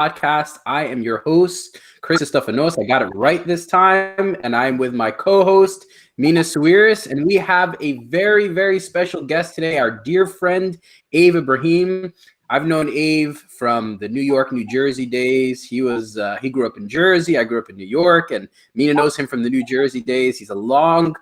podcast. I am your host, Chris Stefanos. I got it right this time, and I'm with my co-host, Mina Suiris, and we have a very, very special guest today, our dear friend, Avram Ibrahim. I've known Ave from the New York, New Jersey days. He grew up in Jersey. I grew up in New York, and Mina knows him from the New Jersey days. He's a long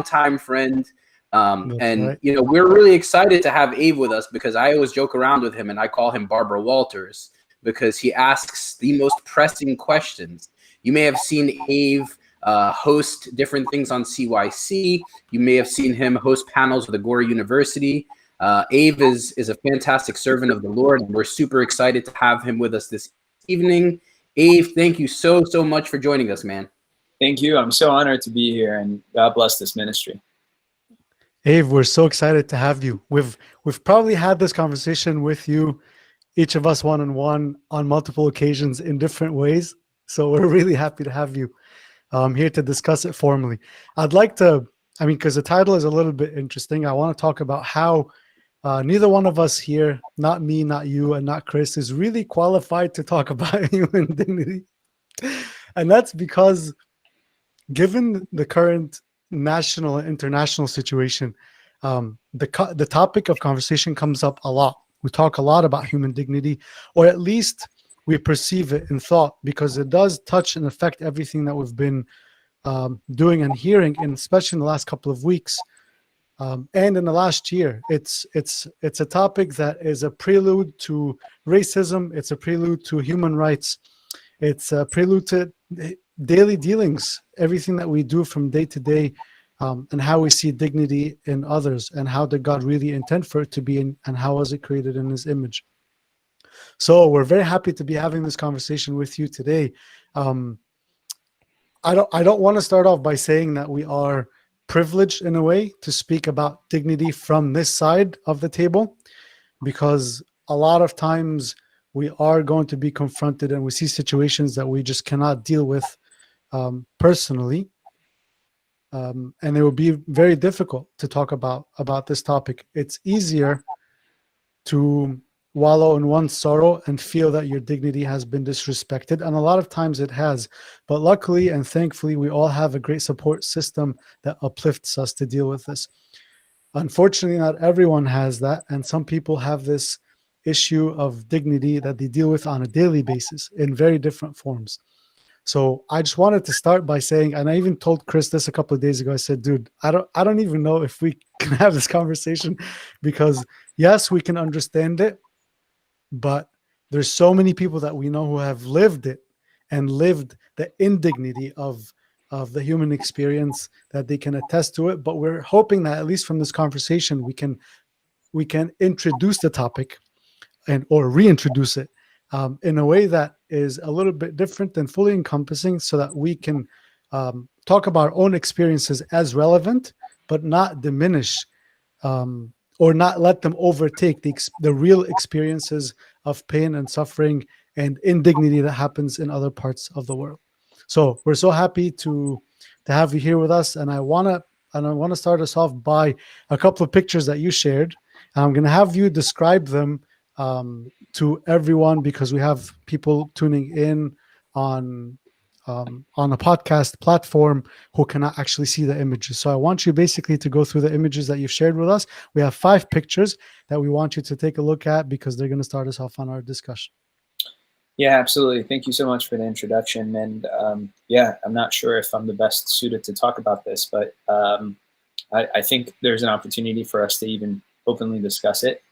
time friend. That's right. We're really excited to have Ave with us because I always joke around with him and I call him Barbara Walters because he asks the most pressing questions. You may have seen Ave host different things on CYC. You may have seen him host panels with Agora University. Ave is a fantastic servant of the Lord, and we're super excited to have him with us this evening. Ave, thank you so much for joining us, man. Thank you. I'm so honored to be here, and God bless this ministry. Ave, we're so excited to have you. We've probably had this conversation with you, each of us one-on-one on multiple occasions in different ways. So we're really happy to have you here to discuss it formally. I'd like to, because the title is a little bit interesting, I want to talk about how neither one of us here, not me, not you, and not Chris, is really qualified to talk about human dignity. And that's because given the current national and international situation, the topic of conversation comes up a lot. We talk a lot about human dignity, or at least we perceive it in thought, because it does touch and affect everything that we've been doing and hearing, and especially in the last couple of weeks and in the last year. It's a topic that is a prelude to racism. It's a prelude to human rights. It's a prelude to daily dealings, everything that we do from day to day, and how we see dignity in others, and how did God really intend for it to be, and how was it created in His image. So we're very happy to be having this conversation with you today. I don't want to start off by saying that we are privileged in a way to speak about dignity from this side of the table, because a lot of times we are going to be confronted and we see situations that we just cannot deal with personally, and it will be very difficult to talk about this topic. It's easier to wallow in one's sorrow and feel that your dignity has been disrespected, and a lot of times it has. But luckily and thankfully, we all have a great support system that uplifts us to deal with this. Unfortunately, not everyone has that, and some people have this issue of dignity that they deal with on a daily basis in very different forms. So I just wanted to start by saying, and I even told Chris this a couple of days ago, I said, dude, I don't even know if we can have this conversation, because yes, we can understand it, but there's so many people that we know who have lived it and lived the indignity of the human experience, that they can attest to it. But we're hoping that at least from this conversation, we can introduce the topic or reintroduce it in a way that is a little bit different and fully encompassing, so that we can talk about our own experiences as relevant, but not diminish or not let them overtake the real experiences of pain and suffering and indignity that happens in other parts of the world. So we're so happy to have you here with us, and I want to start us off by a couple of pictures that you shared. I'm going to have you describe them to everyone, because we have people tuning in on a podcast platform who cannot actually see the images. So I want you basically to go through the images that you've shared with us. We have 5 pictures that we want you to take a look at, because they're going to start us off on our discussion. Yeah, absolutely. Thank you so much for the introduction. And I'm not sure if I'm the best suited to talk about this, but I think there's an opportunity for us to even openly discuss it,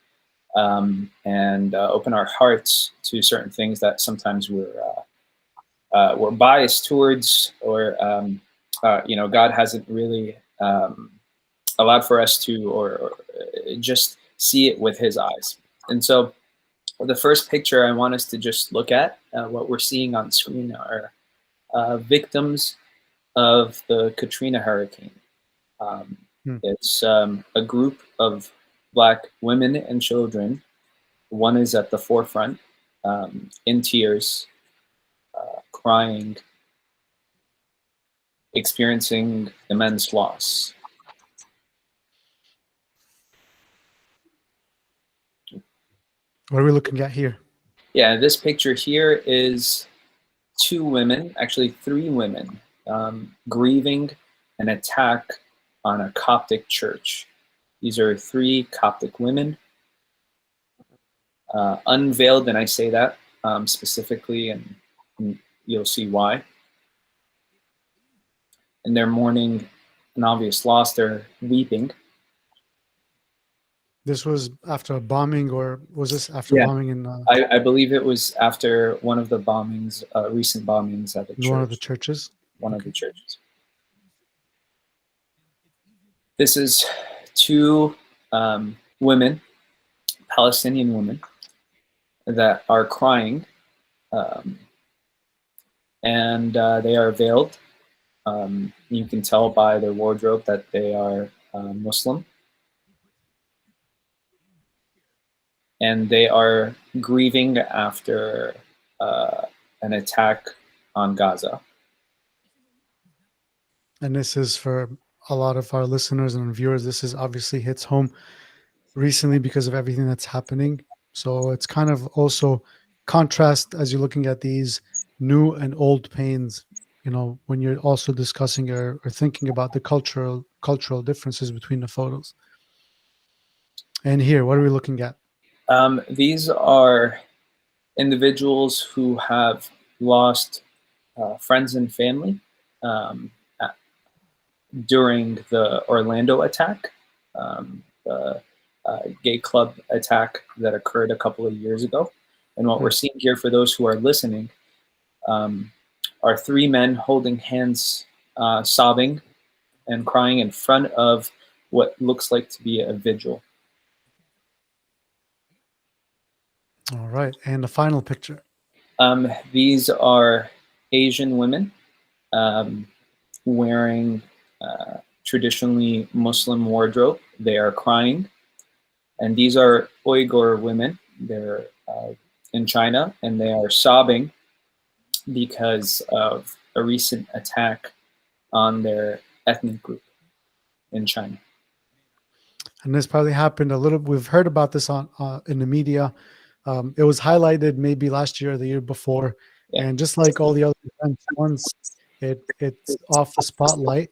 and open our hearts to certain things that sometimes we're biased towards, or God hasn't really allowed for us to, or just see it with His eyes. And so the first picture I want us to just look at, what we're seeing on screen, are victims of the Katrina hurricane. It's a group of Black women and children. One is at the forefront, in tears, crying, experiencing immense loss. What are we looking at here? Yeah, this picture here is two women, actually three women, grieving an attack on a Coptic church. These are three Coptic women, unveiled, and I say that specifically, and you'll see why. And they're mourning an obvious loss. They're weeping. This was after a bombing, or was this after Yeah. bombing in I believe it was after one of the bombings, recent bombings at the church. one of the churches? One of the churches. This is two women, Palestinian women, that are crying, and they are veiled. You can tell by their wardrobe that they are Muslim. And they are grieving after an attack on Gaza. And this is for a lot of our listeners and viewers. This is obviously hits home recently because of everything that's happening. So it's kind of also contrast as you're looking at these new and old pains, you know, when you're also discussing or thinking about the cultural differences between the photos. And here, what are we looking at? These are individuals who have lost friends and family during the Orlando attack, the gay club attack that occurred a couple of years ago. And what we're seeing here, for those who are listening, are three men holding hands, sobbing and crying in front of what looks like to be a vigil. All right. And the final picture. These are Asian women wearing traditionally Muslim wardrobe. They are crying. And these are Uyghur women. They're in China, and they are sobbing because of a recent attack on their ethnic group in China. And this probably happened a little. We've heard about this on in the media. It was highlighted maybe last year or the year before. Yeah. And just like all the other events, once it's off the spotlight,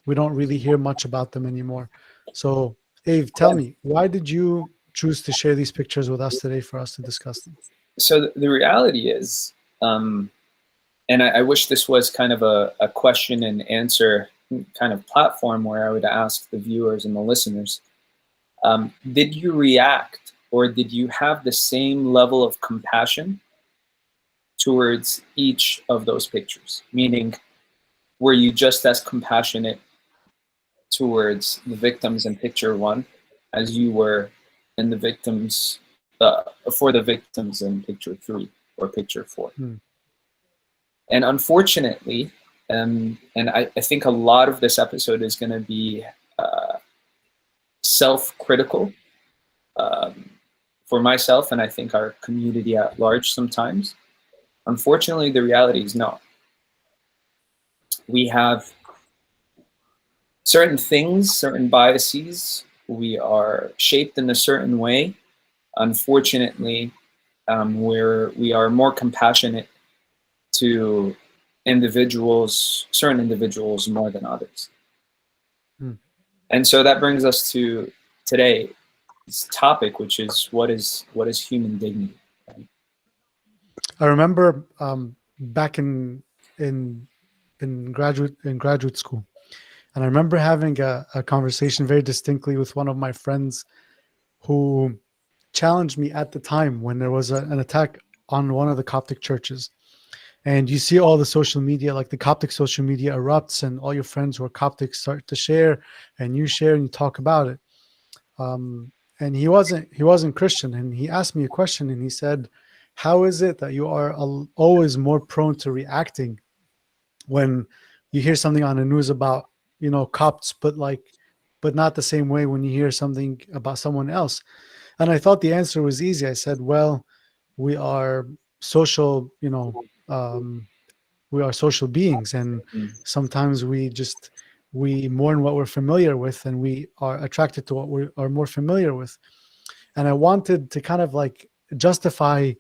we don't really hear much about them anymore. So, Ave, tell me, why did you choose to share these pictures with us today for us to discuss them? So the reality is, and I wish this was kind of a question and answer kind of platform where I would ask the viewers and the listeners, did you react, or did you have the same level of compassion towards each of those pictures? Meaning, were you just as compassionate towards the victims in picture one as you were in the victims for the victims in picture three or picture four? And unfortunately, and I think a lot of this episode is going to be self-critical for myself, and I think our community at large sometimes. Unfortunately, the reality is no. We have certain things, certain biases. We are shaped in a certain way. Unfortunately, we are more compassionate to individuals, certain individuals, more than others. And so that brings us to today's topic, which is what is human dignity? Right? I remember back in graduate school, and I remember having a conversation very distinctly with one of my friends who challenged me at the time when there was an attack on one of the Coptic churches. And you see all the social media, like the Coptic social media erupts, and all your friends who are Coptic start to share, and you share and you talk about it. And he wasn't Christian, and he asked me a question, and he said, "How is it that you are always more prone to reacting when you hear something on the news about, you know, Copts, but not the same way when you hear something about someone else?" And I thought the answer was easy. I said, "Well, we are social, you know." We are social beings, and sometimes we mourn what we're familiar with, and we are attracted to what we are more familiar with. And I wanted to kind of like justify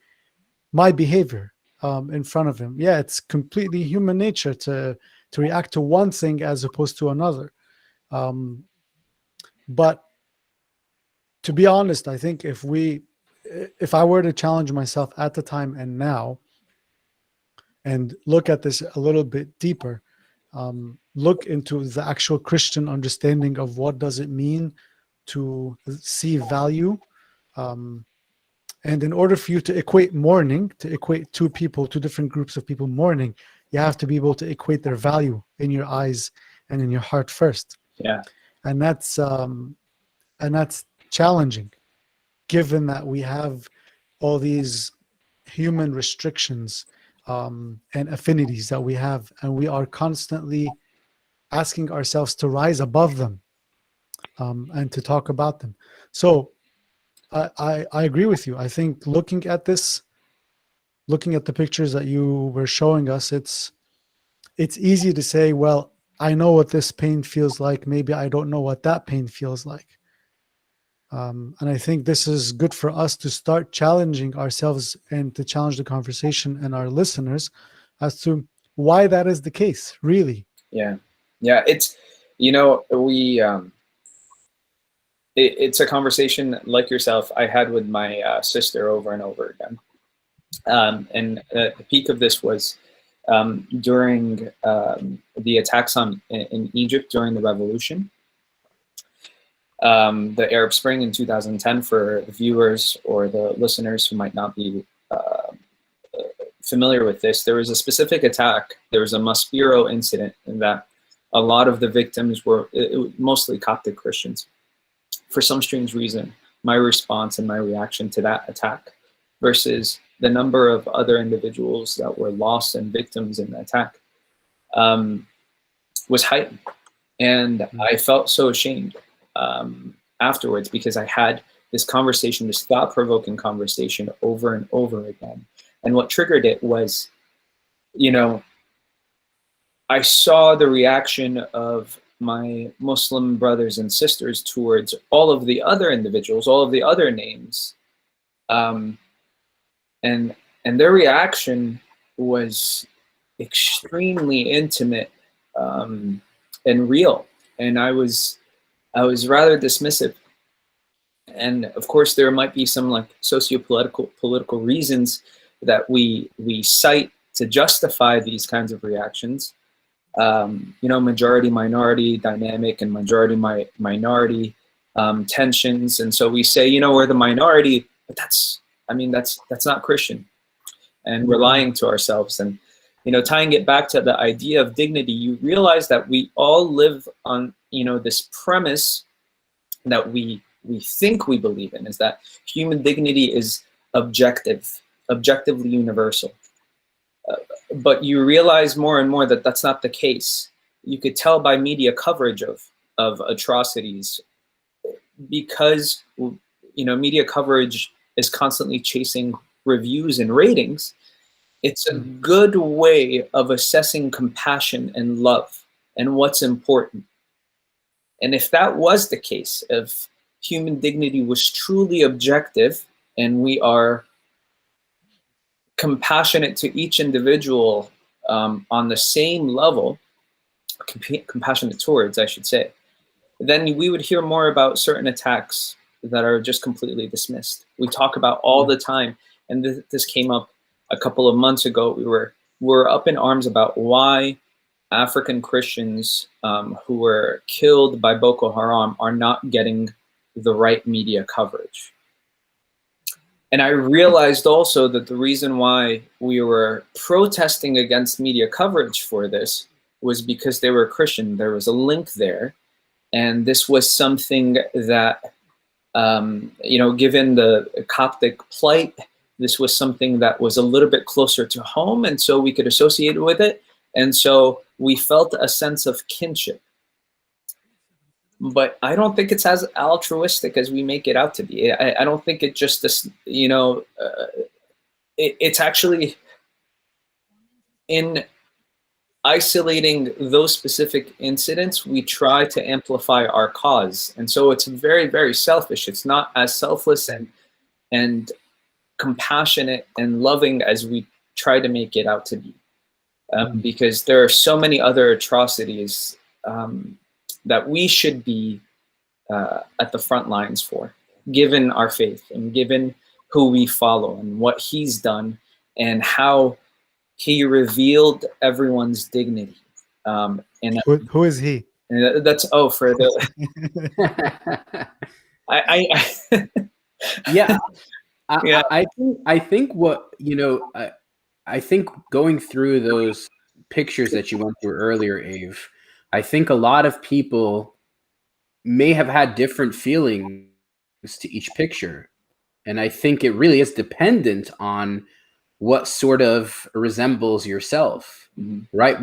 my behavior in front of him. Yeah, it's completely human nature to react to one thing as opposed to another. But to be honest, I think if I were to challenge myself at the time and now, and look at this a little bit deeper, look into the actual Christian understanding of what does it mean to see value. And in order for you to equate mourning, to equate two different groups of people mourning, you have to be able to equate their value in your eyes and in your heart first. Yeah. And that's challenging, given that we have all these human restrictions and affinities that we have, and we are constantly asking ourselves to rise above them and to talk about them. So I agree with you. I think looking at the pictures that you were showing us, it's easy to say, well, I know what this pain feels like. Maybe I don't know what that pain feels like. And I think this is good for us to start challenging ourselves and to challenge the conversation and our listeners as to why that is the case, really. Yeah. Yeah. It's, it's a conversation like yourself I had with my sister over and over again. And the peak of this was during the attacks in Egypt during the revolution. The Arab Spring in 2010, for the viewers or the listeners who might not be familiar with this, there was a specific attack. There was a Maspero incident in that a lot of the victims were mostly Coptic Christians. For some strange reason, my response and my reaction to that attack versus the number of other individuals that were lost and victims in the attack was heightened. And I felt so ashamed afterwards, because I had this conversation, this thought-provoking conversation over and over again. And what triggered it was, I saw the reaction of my Muslim brothers and sisters towards all of the other individuals, all of the other names. And their reaction was extremely intimate and real. And I was rather dismissive. And of course, there might be some like political reasons that we cite to justify these kinds of reactions. Majority minority dynamic and majority minority tensions. And so we say, we're the minority, but that's not Christian. And we're lying to ourselves. And, tying it back to the idea of dignity, you realize that we all live on, this premise that we think we believe in, is that human dignity is objectively universal. But you realize more and more that that's not the case. You could tell by media coverage of atrocities, because media coverage is constantly chasing reviews and ratings. It's a good way of assessing compassion and love and what's important. And if that was the case, if human dignity was truly objective and we are compassionate to each individual on the same level, compassionate towards, I should say, then we would hear more about certain attacks that are just completely dismissed. We talk about all the time, and this came up a couple of months ago. We were up in arms about why African Christians who were killed by Boko Haram are not getting the right media coverage. And I realized also that the reason why we were protesting against media coverage for this was because they were Christian. There was a link there. And this was something that, given the Coptic plight, this was something that was a little bit closer to home. And so we could associate with it. And so we felt a sense of kinship. But I don't think it's as altruistic as we make it out to be. I don't think it just, it's actually in isolating those specific incidents, we try to amplify our cause. And so it's very, very selfish. It's not as selfless and compassionate and loving as we try to make it out to be. Because there are so many other atrocities that we should be at the front lines for, given our faith and given who we follow and what he's done and how he revealed everyone's dignity. And Who is he? and that's for the Yeah. Yeah. I think what, I think going through those pictures that you went through earlier, Ave, I think a lot of people may have had different feelings to each picture. And I think it really is dependent on what sort of resembles yourself, right?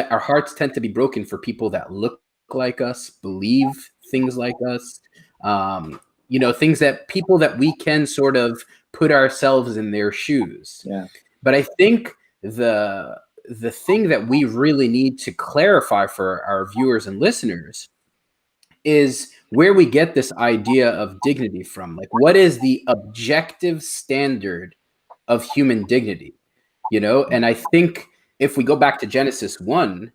Our hearts tend to be broken for people that look like us, believe things like us, things that people that we can sort of put ourselves in their shoes. Yeah. But I think the thing that we really need to clarify for our viewers and listeners is where we get this idea of dignity from. Like, what is the objective standard of human dignity? And I think if we go back to Genesis 1,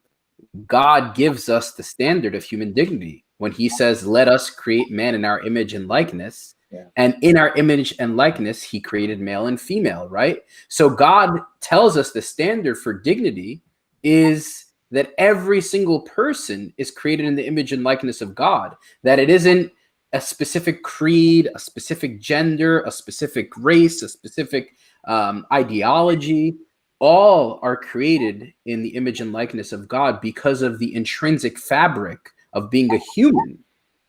God gives us the standard of human dignity when he says, let us create man in our image and likeness. Yeah. And in our image and likeness, he created male and female, right? So God tells us the standard for dignity is that every single person is created in the image and likeness of God, that it isn't a specific creed, a specific gender, a specific race, a specific ideology. All are created in the image and likeness of God because of the intrinsic fabric of being a human,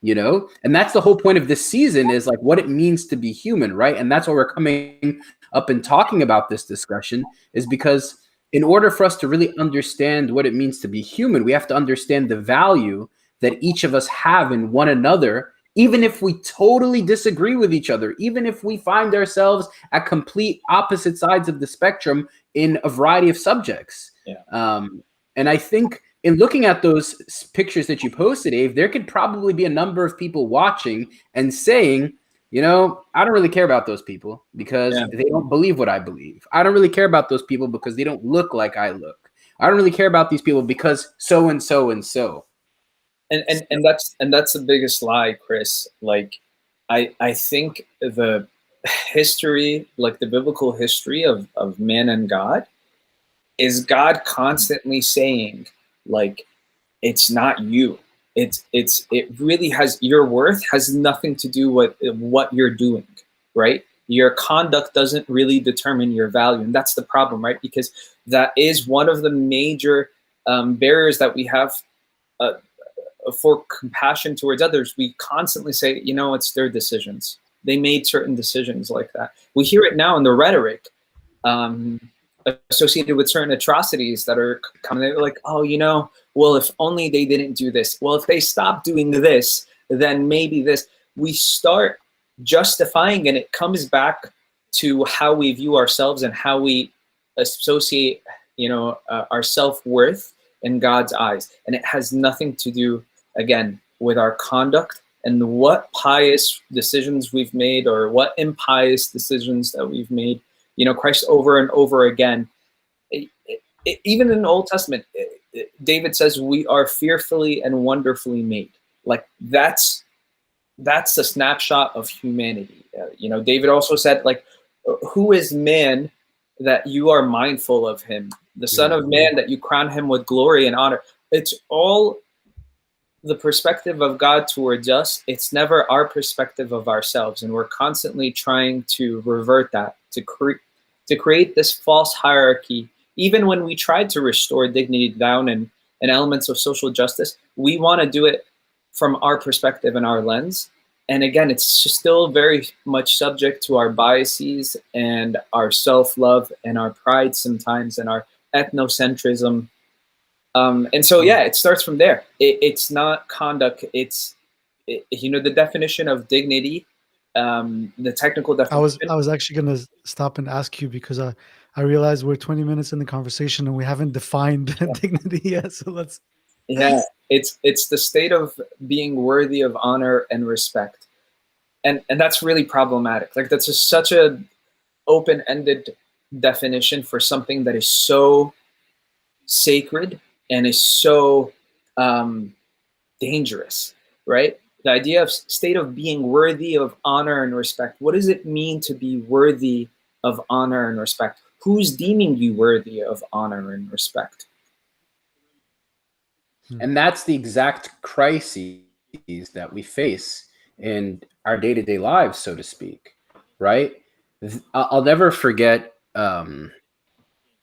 and that's the whole point of this season, is like what it means to be human, right? And that's why we're coming up and talking about this discussion, is because in order for us to really understand what it means to be human, we have to understand the value that each of us have in one another, even if we totally disagree with each other, even if we find ourselves at complete opposite sides of the spectrum in a variety of subjects. Yeah. And I think in looking at those pictures that you posted, Ave, there could probably be a number of people watching and saying, I don't really care about those people because they don't believe what I believe. I don't really care about those people because they don't look like I look. I don't really care about these people because so and so and so. And that's the biggest lie, Chris. Like, I think the history, like the biblical history of man and God, is God constantly saying, like, it's not you. It really has, your worth has nothing to do with what you're doing, right? Your conduct doesn't really determine your value. And that's the problem, right? Because that is one of the major barriers that we have for compassion towards others. We constantly say, it's their decisions. They made certain decisions like that. We hear it now in the rhetoric associated with certain atrocities that are coming. They're like, well, if only they didn't do this. Well, if they stop doing this, then maybe this. We start justifying, and it comes back to how we view ourselves and how we associate, our self-worth in God's eyes. And it has nothing to do, again, with our conduct and what pious decisions we've made or what impious decisions that we've made. Christ over and over again, even in the Old Testament, David says we are fearfully and wonderfully made. Like, that's a snapshot of humanity. David also said, like, who is man that you are mindful of him? The Son of Man that you crown him with glory and honor. It's all the perspective of God towards us. It's never our perspective of ourselves. And we're constantly trying to revert that, to create this false hierarchy. Even when we tried to restore dignity down and elements of social justice, we want to do it from our perspective and our lens. And again, it's still very much subject to our biases and our self-love and our pride sometimes and our ethnocentrism. And so, it starts from there. It's not conduct. It's, the definition of dignity, the technical definition. I was actually going to stop and ask you because I realized we're 20 minutes in the conversation and we haven't defined dignity yet. So let's. Yeah, it's the state of being worthy of honor and respect. And that's really problematic. Like, that's just such a open-ended definition for something that is so sacred and is so dangerous, right? The idea of state of being worthy of honor and respect. What does it mean to be worthy of honor and respect? Who's deeming you worthy of honor and respect? And that's the exact crises that we face in our day-to-day lives, so to speak, right? I'll never forget an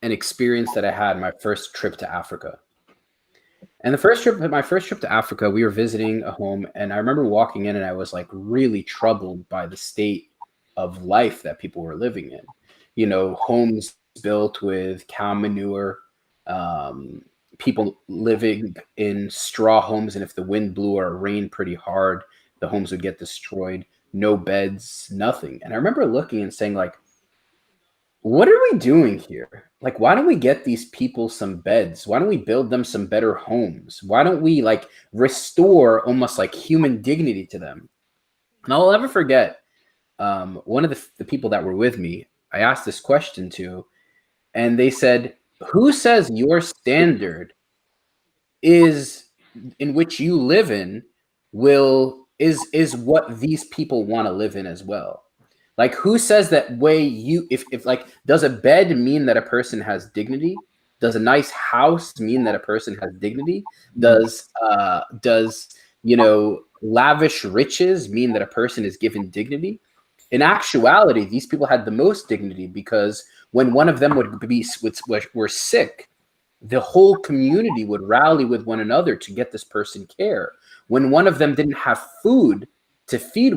experience that I had my first trip to Africa. And my first trip to Africa, we were visiting a home, and I remember walking in and I was like really troubled by the state of life that people were living in. You know, homes built with cow manure, people living in straw homes, and if the wind blew or rained pretty hard, the homes would get destroyed. No beds, nothing. And I remember looking and saying, like, what are we doing here? Like, why don't we get these people some beds? Why don't we build them some better homes? Why don't we like restore almost like human dignity to them? And I'll never forget one of the people that were with me, I asked this question to, and they said, who says your standard is in which you live in is what these people want to live in as well? Like, who says that way you, if like, does a bed mean that a person has dignity? Does a nice house mean that a person has dignity? Does you know, lavish riches mean that a person is given dignity? In actuality, these people had the most dignity, because when one of them were sick, the whole community would rally with one another to get this person care. When one of them didn't have food to feed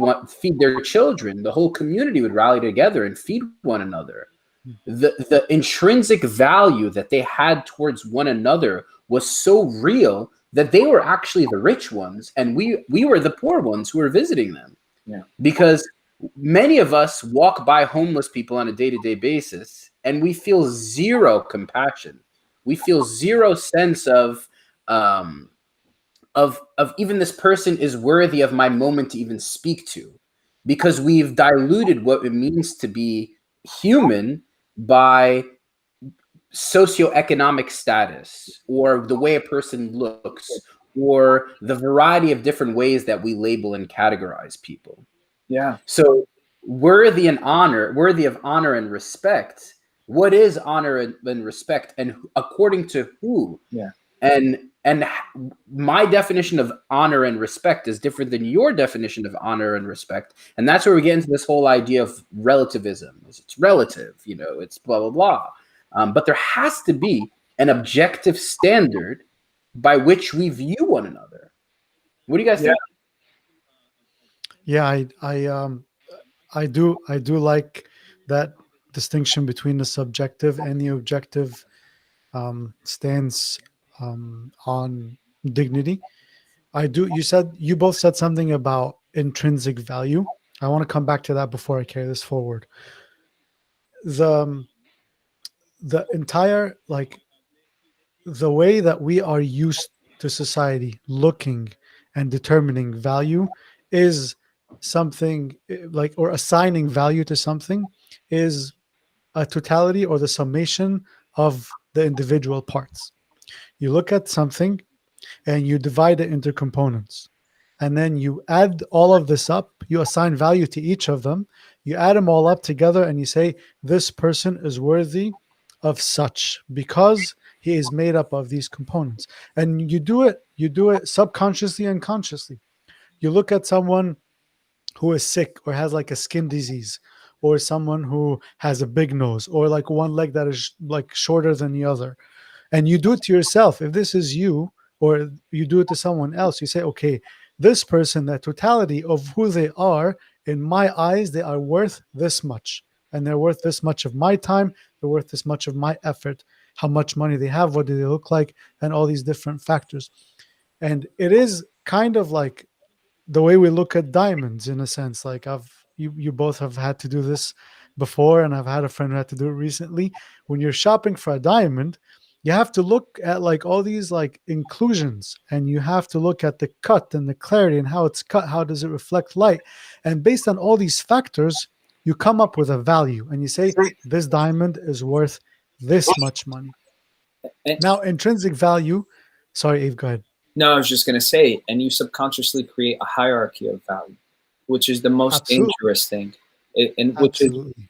their children, the whole community would rally together and feed one another. The intrinsic value that they had towards one another was so real that they were actually the rich ones, and we were the poor ones who were visiting them. Yeah. Because many of us walk by homeless people on a day-to-day basis, and we feel zero compassion. We feel zero sense of even this person is worthy of my moment to even speak to, because we've diluted what it means to be human by socioeconomic status, or the way a person looks, or the variety of different ways that we label and categorize people. Yeah. So worthy of honor and respect. What is honor and respect, and according to who? Yeah. And my definition of honor and respect is different than your definition of honor and respect. And that's where we get into this whole idea of relativism. It's relative, you know, it's blah, blah, blah. But there has to be an objective standard by which we view one another. What do you guys think? Yeah, I do like that distinction between the subjective and the objective stance on dignity. You both said something about intrinsic value. I want to come back to that before I carry this forward. The entire, like, the way that we are used to society looking and determining value is something like, or assigning value to something is a totality or the summation of the individual parts. You look at something and you divide it into components, and then you add all of this up, you assign value to each of them, you add them all up together, and you say this person is worthy of such because he is made up of these components. And you do it subconsciously and consciously. You look at someone who is sick or has like a skin disease, or someone who has a big nose, or like one leg that is like shorter than the other, and you do it to yourself. If this is you, or you do it to someone else, you say, okay, this person, the totality of who they are, in my eyes, they are worth this much, and they're worth this much of my time, they're worth this much of my effort, how much money they have, what do they look like, and all these different factors. And it is kind of like the way we look at diamonds, in a sense. Like, you both have had to do this before, and I've had a friend who had to do it recently. When you're shopping for a diamond, you have to look at like all these like inclusions, and you have to look at the cut and the clarity and how it's cut, how does it reflect light, and based on all these factors, You come up with a value and you say, this diamond is worth this much money. Now, intrinsic value, sorry, Eve, go ahead. No, I was just going to say, and you subconsciously create a hierarchy of value, which is the most dangerous thing, and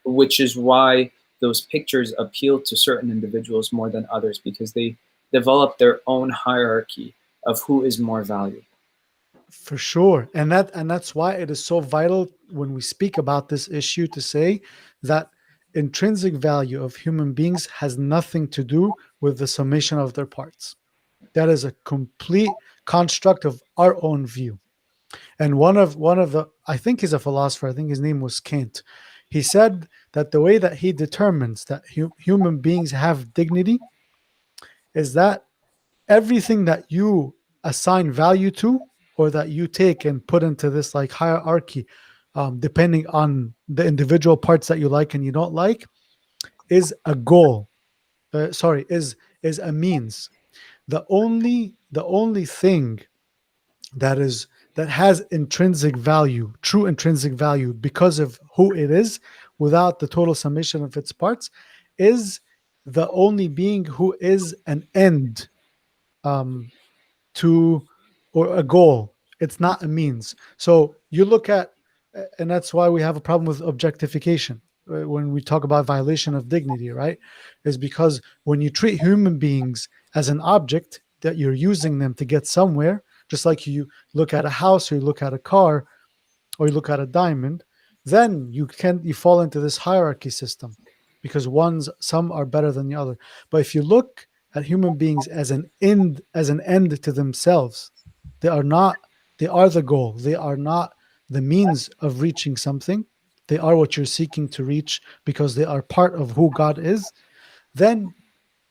which is why those pictures appeal to certain individuals more than others, because they develop their own hierarchy of who is more valuable. For sure, and that's why it is so vital when we speak about this issue to say that intrinsic value of human beings has nothing to do with the summation of their parts. That is a complete construct of our own view. And one of the, I think he's a philosopher, I think his name was Kant. He said that the way that he determines that human beings have dignity is that everything that you assign value to, or that you take and put into this like hierarchy, depending on the individual parts that you like and you don't like, is a goal. Is a means. The only thing that has intrinsic value, true intrinsic value, because of who it is, without the total summation of its parts, is the only being who is an end to, or a goal. It's not a means. So you look at, and that's why we have a problem with objectification when we talk about violation of dignity, right? Is because when you treat human beings as an object that you're using them to get somewhere, just like you look at a house or you look at a car or you look at a diamond, then you fall into this hierarchy system, because some are better than the other. But if you look at human beings as an end to themselves, they are the goal. They are not the means of reaching something. They are what you're seeking to reach because they are part of who God is. Then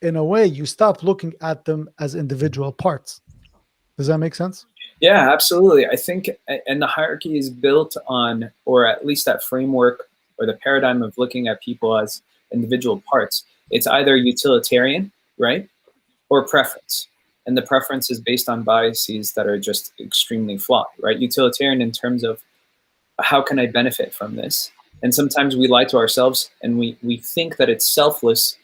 in a way you stop looking at them as individual parts. Does that make sense? Yeah, absolutely. I think, and the hierarchy is built on, or at least that framework or the paradigm of looking at people as individual parts. It's either utilitarian, right, or preference. And the preference is based on biases that are just extremely flawed, right? Utilitarian in terms of how can I benefit from this? And sometimes we lie to ourselves and we think that it's selfless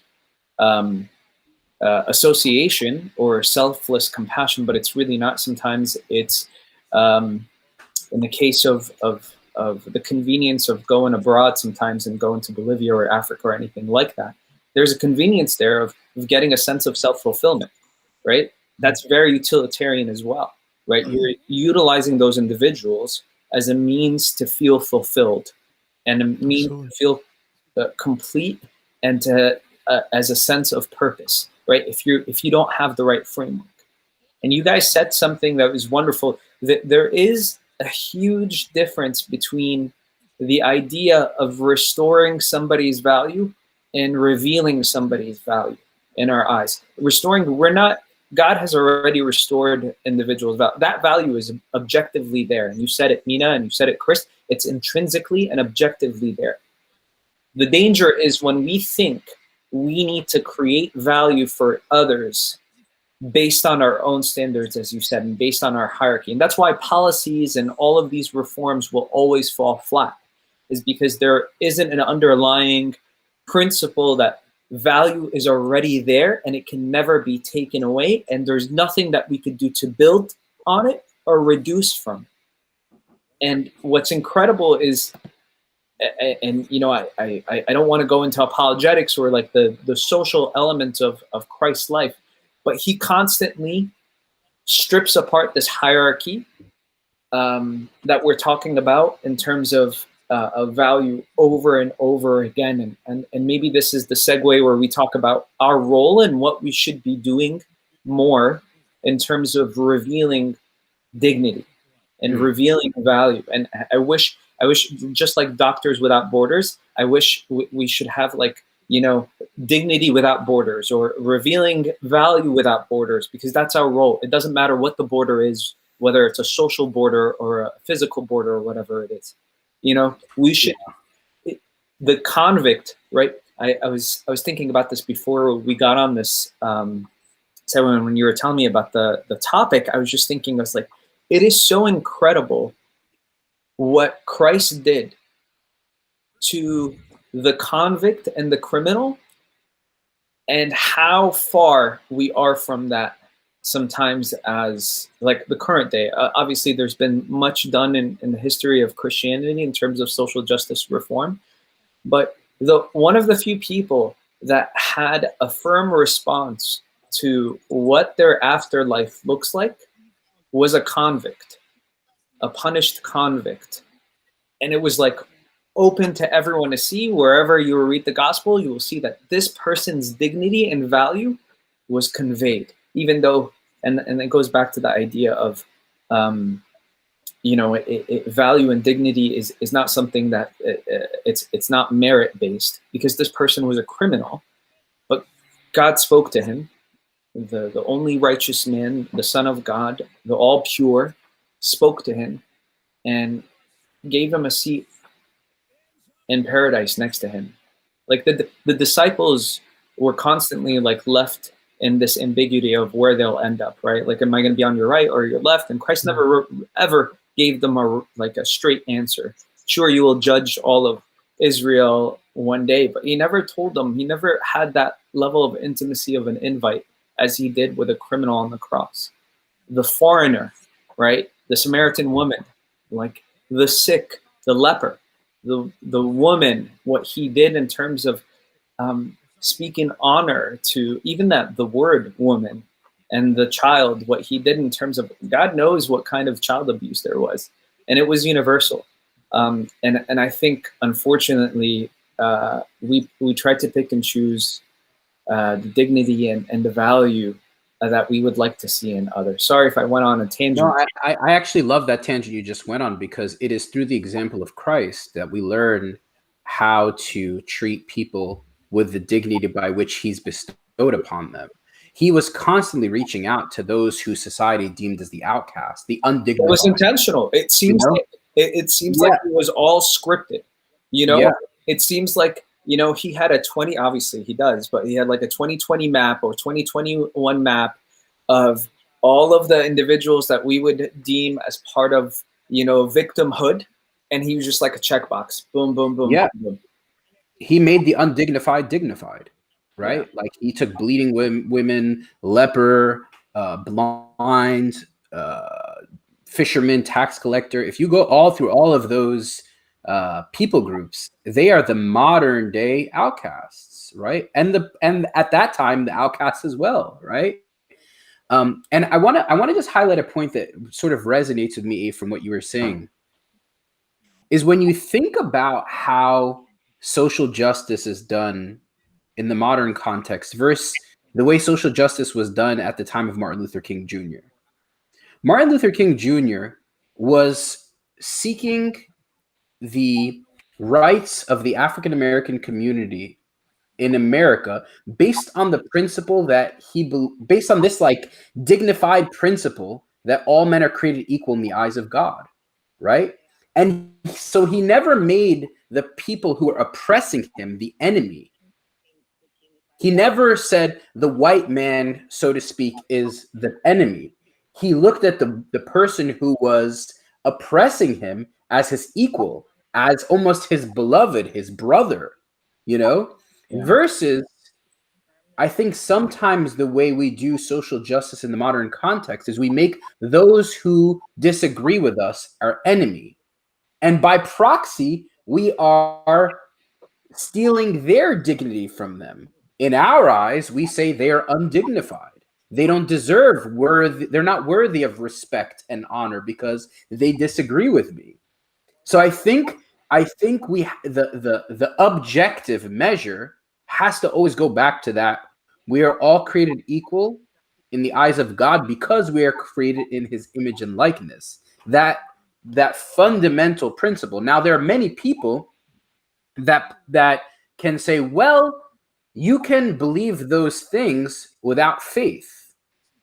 association or selfless compassion, but it's really not. Sometimes it's in the case of the convenience of going abroad sometimes and going to Bolivia or Africa or anything like that. There's a convenience there of getting a sense of self-fulfillment, right? That's very utilitarian as well, right? You're utilizing those individuals as a means to feel fulfilled and a means to feel complete and to as a sense of purpose, right? If you don't have the right framework. And you guys said something that was wonderful, that there is a huge difference between the idea of restoring somebody's value and revealing somebody's value in our eyes. God has already restored individuals' value. That value is objectively there. And you said it, Nina, and you said it, Chris. It's intrinsically and objectively there. The danger is when we think we need to create value for others based on our own standards, as you said, and based on our hierarchy. And that's why policies and all of these reforms will always fall flat, is because there isn't an underlying principle that value is already there and it can never be taken away, and there's nothing that we could do to build on it or reduce from it. And what's incredible is, and you know, I don't want to go into apologetics or like the social elements of Christ's life, but he constantly strips apart this hierarchy that we're talking about in terms of value over and over again. And maybe this is the segue where we talk about our role and what we should be doing more in terms of revealing dignity and revealing value. And I wish just like Doctors Without Borders, I wish we should have, like, you know, dignity without borders, or revealing value without borders, because that's our role. It doesn't matter what the border is, whether it's a social border or a physical border or whatever it is. You know, we should, the convict, right? I was thinking about this before we got on this. So when you were telling me about the topic, I was just thinking, I was like, it is so incredible what Christ did to the convict and the criminal, and how far we are from that sometimes as like the current day. Obviously, there's been much done in the history of Christianity in terms of social justice reform, but one of the few people that had a firm response to what their afterlife looks like was a convict, a punished convict. And it was like open to everyone to see. Wherever you read the gospel, you will see that this person's dignity and value was conveyed, even though, and it goes back to the idea of, value and dignity is not something that it's not merit based, because this person was a criminal, but God spoke to him, the only righteous man, the Son of God, the all pure, spoke to him and gave him a seat in paradise next to him. Like the disciples were constantly like left in this ambiguity of where they'll end up, right? Like, am I going to be on your right or your left? And Christ never ever gave them a straight answer. Sure, you will judge all of Israel one day, but he never told them, he never had that level of intimacy of an invite as he did with a criminal on the cross. The foreigner, right? The Samaritan woman, like the sick, the leper, the woman, what he did in terms of speaking honor to even the word woman, and the child, what he did in terms of, God knows what kind of child abuse there was, and it was universal. And I think, unfortunately, we try to pick and choose the dignity and the value that we would like to see in others. Sorry if I went on a tangent. No, I actually love that tangent you just went on, because it is through the example of Christ that we learn how to treat people with the dignity by which he's bestowed upon them. He was constantly reaching out to those who society deemed as the outcast, the undignified. It was intentional. It seems like it seems like it was all scripted. It seems like, he had a 20, obviously he does, but he had like a 2020 map or 2021 map of all of the individuals that we would deem as part of, victimhood. And he was just like a checkbox. Boom, boom, boom. Yeah. Boom, boom. He made the undignified dignified, right? Yeah. Like he took bleeding women, leper, blind, fisherman, tax collector. If you go all through all of those people groups, they are the modern day outcasts, right? And at that time, the outcasts as well, right? And I want to just highlight a point that sort of resonates with me from what you were saying, is when you think about how social justice is done in the modern context versus the way social justice was done at the time of Martin Luther King Jr. Martin Luther King Jr. was seeking the rights of the African American community in America based on the principle that based on this like dignified principle that all men are created equal in the eyes of God, right? And so he never made the people who are oppressing him the enemy. He never said the white man, so to speak, is the enemy. He looked at the person who was oppressing him as his equal, as almost his beloved, his brother, Yeah. Versus, I think sometimes the way we do social justice in the modern context is we make those who disagree with us our enemy. And by proxy, we are stealing their dignity from them. In our eyes, we say they are undignified. They don't deserve they're not worthy of respect and honor because they disagree with me. So I think the objective measure has to always go back to that. We are all created equal in the eyes of God because we are created in his image and likeness. That fundamental principle. Now, there are many people that can say, well, you can believe those things without faith,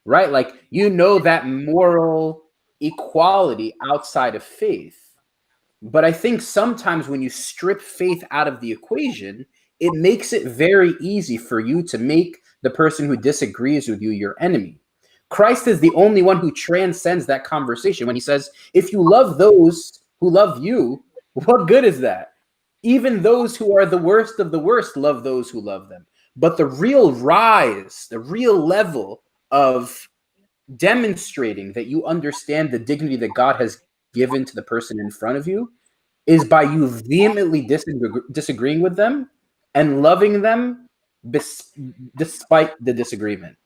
right? Like, that moral equality outside of faith. But I think sometimes when you strip faith out of the equation, it makes it very easy for you to make the person who disagrees with you your enemy. Christ is the only one who transcends that conversation when he says, if you love those who love you, what good is that? Even those who are the worst of the worst love those who love them. But the real rise, the real level of demonstrating that you understand the dignity that God has given to the person in front of you is by you vehemently disagreeing with them and loving them despite the disagreement,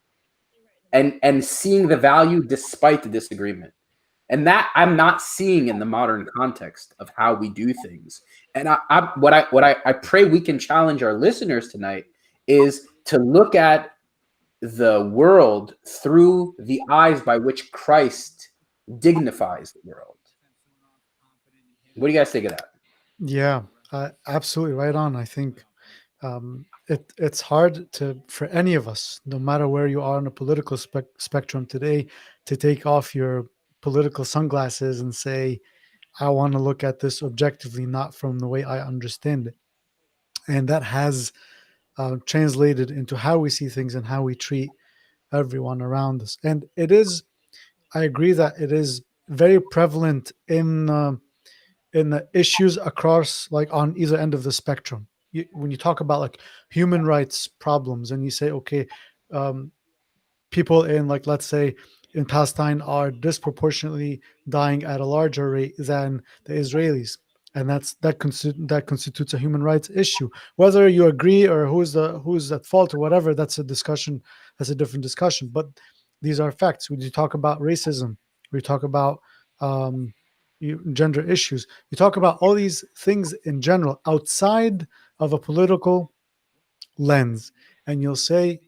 and seeing the value despite the disagreement. And that I'm not seeing in the modern context of how we do things. And I pray we can challenge our listeners tonight is to look at the world through the eyes by which Christ dignifies the world. What do you guys think of that? Yeah, absolutely right on. I think it's hard for any of us, no matter where you are on a political spectrum today, to take off your political sunglasses and say, I want to look at this objectively, not from the way I understand it. And that has translated into how we see things and how we treat everyone around us. And it is, I agree that it is very prevalent in the issues across, like, on either end of the spectrum. When you talk about like human rights problems and you say, okay, um, people in, like, let's say in Palestine are disproportionately dying at a larger rate than the Israelis, and that constitutes a human rights issue. Whether you agree or who's at fault or whatever, that's a discussion. That's a different discussion. But these are facts. When you talk about racism, we talk about um, gender issues. You talk about all these things in general outside of a political lens, and you'll say,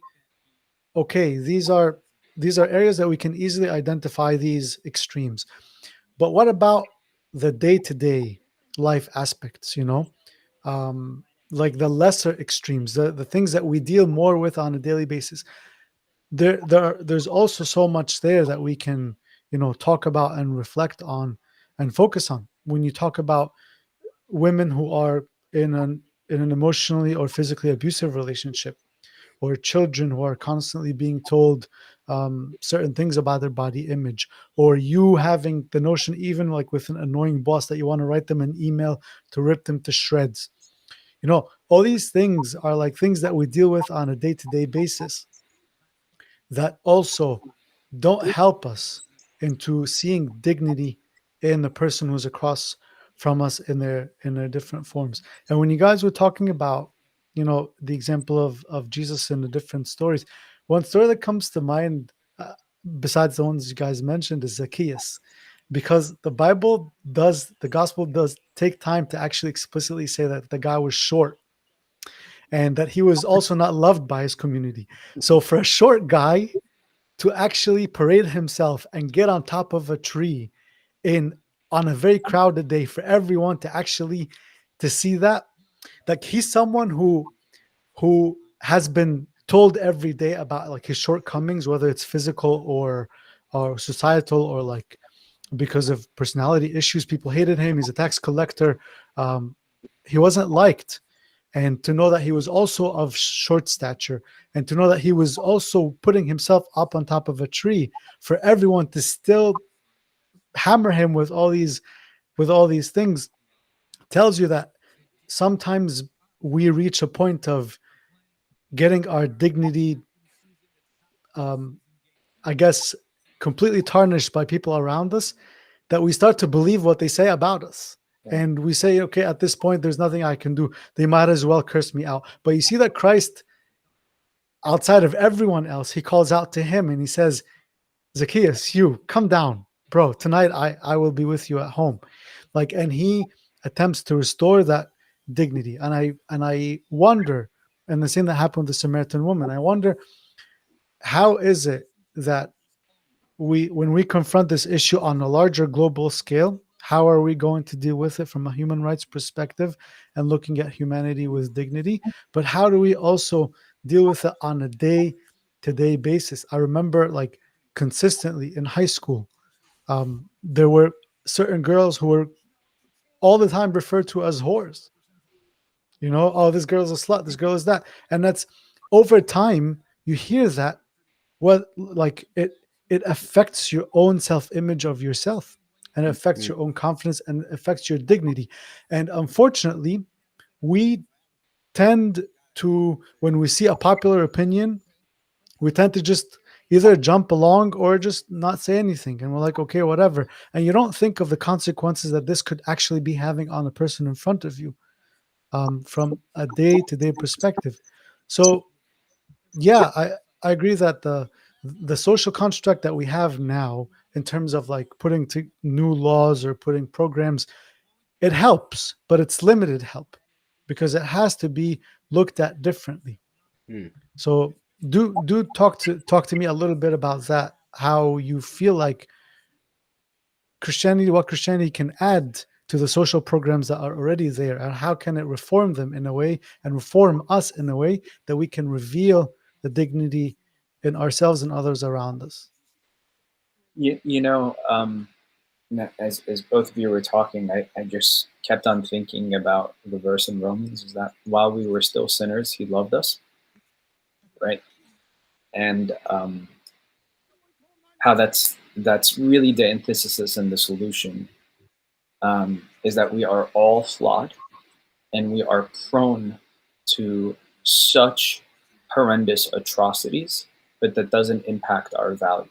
okay, these are areas that we can easily identify these extremes. But what about the day-to-day life aspects, like the lesser extremes, the things that we deal more with on a daily basis? There's also so much there that we can, talk about and reflect on and focus on. When you talk about women who are in an emotionally or physically abusive relationship, or children who are constantly being told certain things about their body image, or you having the notion, even like with an annoying boss, that you want to write them an email to rip them to shreds. All these things are like things that we deal with on a day-to-day basis that also don't help us into seeing dignity in the person who's across from us in their different forms. And when you guys were talking about, the example of Jesus in the different stories, one story that comes to mind, besides the ones you guys mentioned, is Zacchaeus, because the gospel does take time to actually explicitly say that the guy was short and that he was also not loved by his community. So for a short guy to actually parade himself and get on top of a tree in on a very crowded day, for everyone to actually to see that, like, he's someone who has been told every day about, like, his shortcomings, whether it's physical or societal, or like because of personality issues, people hated him. He's a tax collector. um, he wasn't liked. And to know that he was also of short stature, and to know that he was also putting himself up on top of a tree, for everyone to still hammer him with all these things, tells you that sometimes we reach a point of getting our dignity, um, I guess, completely tarnished by people around us, that we start to believe what they say about us. Yeah. And we say, okay, at this point, there's nothing I can do. They might as well curse me out. But you see that Christ, outside of everyone else, he calls out to him and he says, Zacchaeus, you come down, bro. Tonight I will be with you at home. Like, and he attempts to restore that dignity. And I wonder, and the same that happened with the Samaritan woman, I wonder, how is it that when we confront this issue on a larger global scale, how are we going to deal with it from a human rights perspective and looking at humanity with dignity? But how do we also deal with it on a day-to-day basis? I remember, like, consistently in high school, there were certain girls who were all the time referred to as whores. Oh, this girl's a slut, this girl is that. And that's, over time, you hear that, like, it affects your own self-image of yourself, and it affects your own confidence, and it affects your dignity. And unfortunately, we tend to, when we see a popular opinion, we tend to just either jump along or just not say anything. And we're like, okay, whatever. And you don't think of the consequences that this could actually be having on the person in front of you, from a day-to-day perspective. So yeah, I agree that the social construct that we have now in terms of like putting to new laws or putting programs, it helps, but it's limited help because it has to be looked at differently. Hmm. So do talk to me a little bit about that, how you feel like Christianity, what Christianity can add to the social programs that are already there, and how can it reform them in a way and reform us in a way that we can reveal the dignity in ourselves and others around us. You know, as both of you were talking, I just kept on thinking about the verse in Romans, is that while we were still sinners, he loved us, right? And how that's really the antithesis and the solution, is that we are all flawed and we are prone to such horrendous atrocities, but that doesn't impact our value.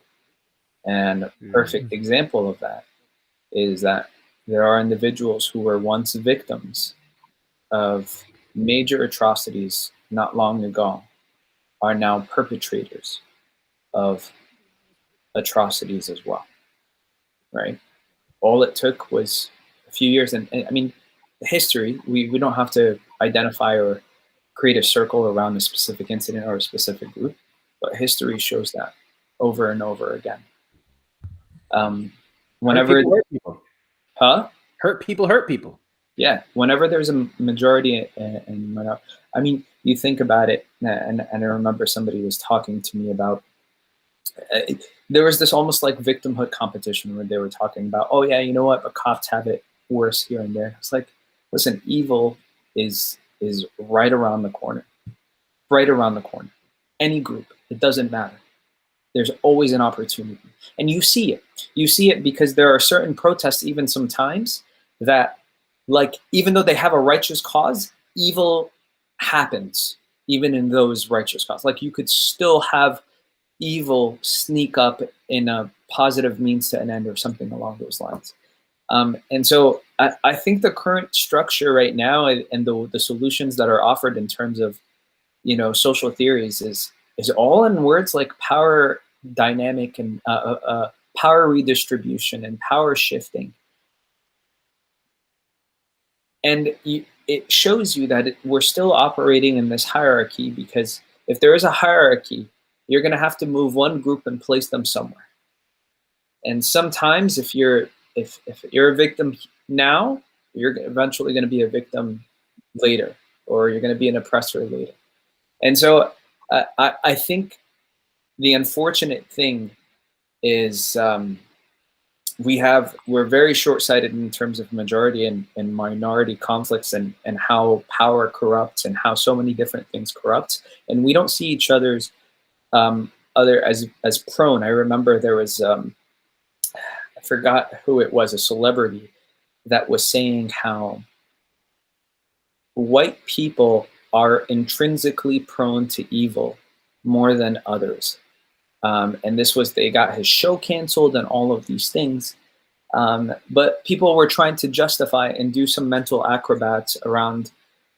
And a perfect example of that is that there are individuals who were once victims of major atrocities not long ago are now perpetrators of atrocities as well, right? All it took was a few years. And I mean, history, we don't have to identify or create a circle around a specific incident or a specific group, but history shows that over and over again. Whenever, hurt people. huh? Hurt people. Yeah, whenever there's a majority and minority, I mean, you think about it, and I remember somebody was talking to me about, there was this almost like victimhood competition where they were talking about, oh yeah, you know what, but cops have it worse here and there. It's like, listen, evil is right around the corner, right around the corner. Any group, it doesn't matter. There's always an opportunity, and you see it. You see it because there are certain protests, even sometimes, that, like, even though they have a righteous cause, evil happens even in those righteous causes. Like, you could still have evil sneak up in a positive means to an end or something along those lines. And so I think the current structure right now and the solutions that are offered in terms of, you know, social theories is all in words like power dynamic and power redistribution and power shifting. And it shows you that we're still operating in this hierarchy, because if there is a hierarchy, you're going to have to move one group and place them somewhere. And sometimes if you're a victim now, you're eventually going to be a victim later, or you're going to be an oppressor later. And so I think the unfortunate thing is we're very short-sighted in terms of majority and minority conflicts and how power corrupts and how so many different things corrupt. And we don't see each other's other as prone. I remember there was, I forgot who it was, a celebrity that was saying how white people are intrinsically prone to evil more than others. And this was, they got his show canceled and all of these things. But people were trying to justify and do some mental acrobats around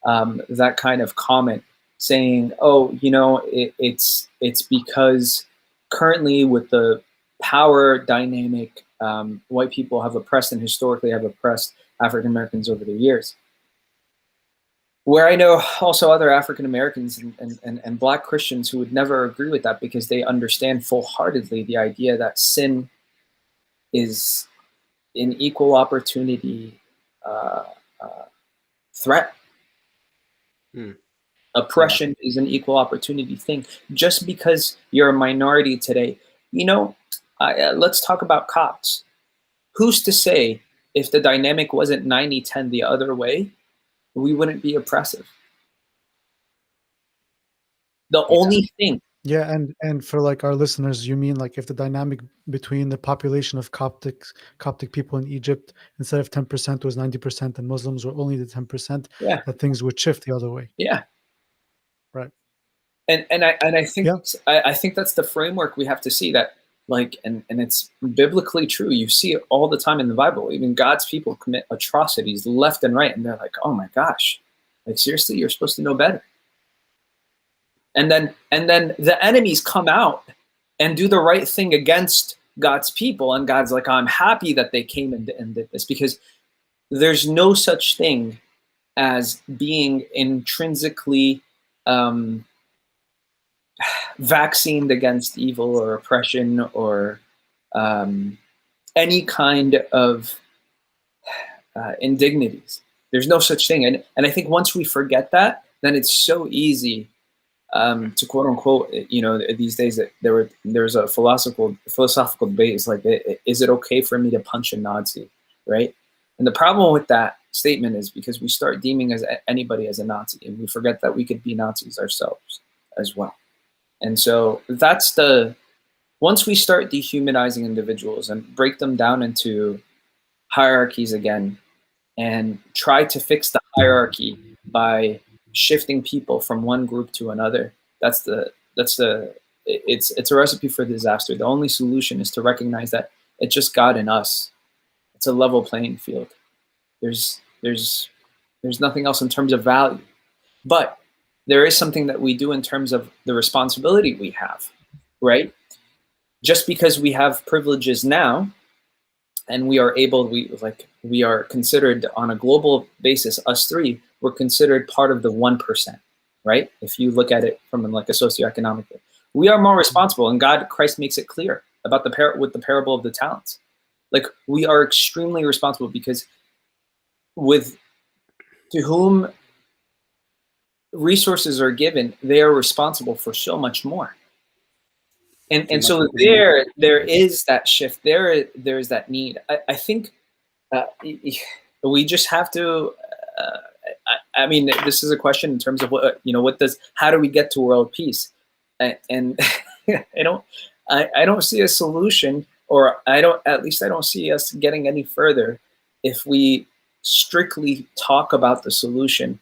that kind of comment, saying, oh, you know, it's because currently with the power dynamic, white people have oppressed and historically have oppressed African Americans over the years. Where I know also other African Americans and Black Christians who would never agree with that, because they understand full-heartedly the idea that sin is an equal opportunity threat. Oppression is an equal opportunity thing. Just because you're a minority today, you know, let's talk about cops. Who's to say if the dynamic wasn't 90-10 the other way, we wouldn't be oppressive? The only thing Yeah, and for like our listeners, you mean like if the dynamic between the population of Coptic people in Egypt, instead of 10% was 90% and Muslims were only the 10%, Yeah, that things would shift the other way. yeah. Right. And I think Yeah. I think that's the framework we have to see, that like, and it's biblically true. You see it all the time in the Bible. Even God's people commit atrocities left and right, and they're like, oh my gosh, like seriously, you're supposed to know better. And then the enemies come out and do the right thing against God's people, and God's like, I'm happy that they came and did this, because there's no such thing as being intrinsically vaccinated against evil or oppression or any kind of indignities. There's no such thing. And I think once we forget that, then it's so easy to quote unquote, these days that there's a philosophical debate. It's like, is it okay for me to punch a Nazi, right? And the problem with that statement is because we start deeming anybody as a Nazi, and we forget that we could be Nazis ourselves as well. And so once we start dehumanizing individuals and break them down into hierarchies again, and try to fix the hierarchy by shifting people from one group to another, it's a recipe for disaster. The only solution is to recognize that it's just God and us. It's a level playing field. There's nothing else in terms of value. But there is something that we do in terms of the responsibility we have, right? Just because we have privileges now, and we are considered on a global basis, us three, we're considered part of the 1%, right? If you look at it from like a socioeconomic, we are more responsible, and Christ makes it clear about with the parable of the talents. Like, we are extremely responsible, because to whom resources are given, they are responsible for so much more. And so there is that shift. There's that need. I think we just have to. I mean, this is a question in terms of how do we get to world peace? And I don't see a solution, or I don't see us getting any further if we strictly talk about the solution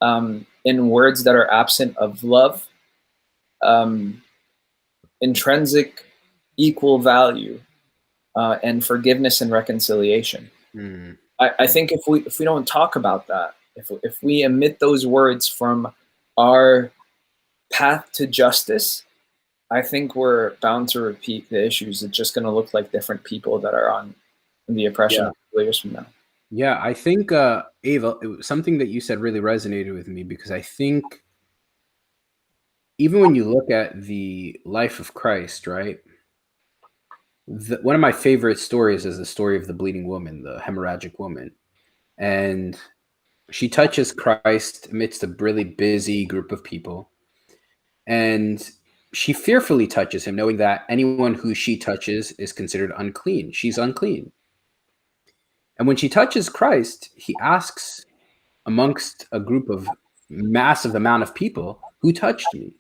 in words that are absent of love, intrinsic equal value, and forgiveness and reconciliation. I think if we don't talk about that, if we omit those words from our path to justice, I think we're bound to repeat the issues. It's just going to look like different people that are on the oppression years from now. Yeah, I think, Ava, something that you said really resonated with me, because I think even when you look at the life of Christ, right? One of my favorite stories is the story of the bleeding woman, the hemorrhagic woman. And she touches Christ amidst a really busy group of people. And she fearfully touches him, knowing that anyone who she touches is considered unclean. She's unclean. And when she touches Christ, he asks amongst a group of massive amount of people, who touched me?